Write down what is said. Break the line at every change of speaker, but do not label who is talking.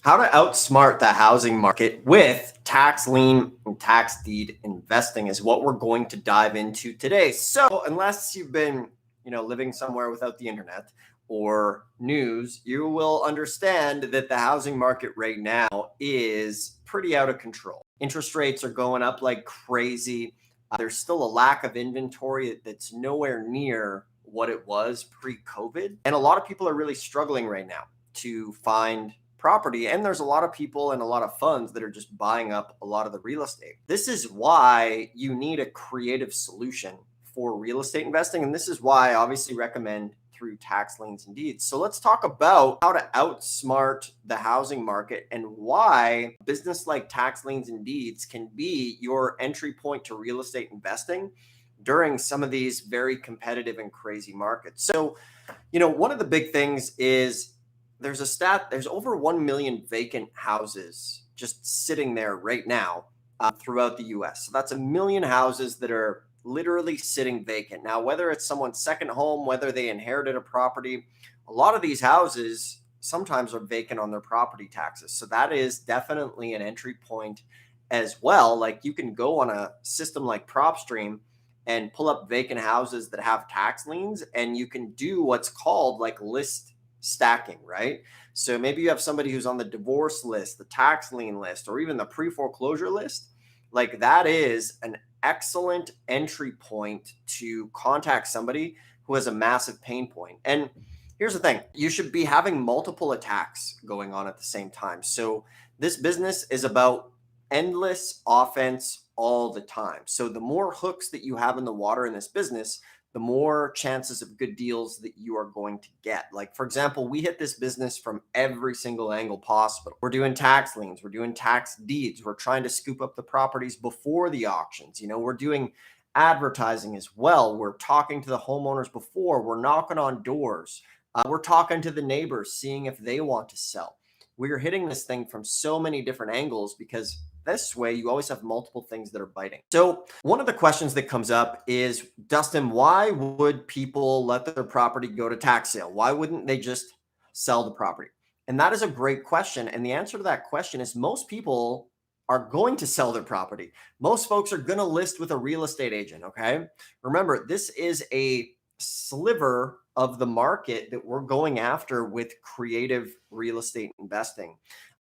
How to outsmart the housing market with tax lien and tax deed investing is what we're going to dive into today. So, unless you've been, living somewhere without the internet or news, you will understand that the housing market right now is pretty out of control. Interest rates are going up like crazy. There's still a lack of inventory that's nowhere near what it was pre-COVID. And a lot of people are really struggling right now to find property. And there's a lot of people and a lot of funds that are just buying up a lot of the real estate. This is why you need a creative solution for real estate investing. And this is why I obviously recommend through Tax Liens and Deeds. So let's talk about how to outsmart the housing market and why business like Tax Liens and Deeds can be your entry point to real estate investing during some of these very competitive and crazy markets. So, one of the big things is there's a stat, there's over 1 million vacant houses just sitting there right now throughout the US. So that's a million houses that are literally sitting vacant. Now, whether it's someone's second home, whether they inherited a property, a lot of these houses sometimes are vacant on their property taxes. So that is definitely an entry point as well. Like you can go on a system like PropStream and pull up vacant houses that have tax liens, and you can do what's called like list stacking, right? So maybe you have somebody who's on the divorce list, the tax lien list, or even the pre-foreclosure list. Like that is an excellent entry point to contact somebody who has a massive pain point. And here's the thing, you should be having multiple attacks going on at the same time. So this business is about endless offense all the time. So the more hooks that you have in the water in this business, the more chances of good deals that you are going to get. Like, for example, we hit this business from every single angle possible. We're doing tax liens, we're doing tax deeds, we're trying to scoop up the properties before the auctions. We're doing advertising as well. We're talking to the homeowners before, we're knocking on doors, we're talking to the neighbors, seeing if they want to sell. We're hitting this thing from so many different angles because this way you always have multiple things that are biting. So one of the questions that comes up is, Dustin, why would people let their property go to tax sale? Why wouldn't they just sell the property? And that is a great question. And the answer to that question is most people are going to sell their property. Most folks are going to list with a real estate agent. Okay. Remember, this is a sliver of the market that we're going after with creative real estate investing.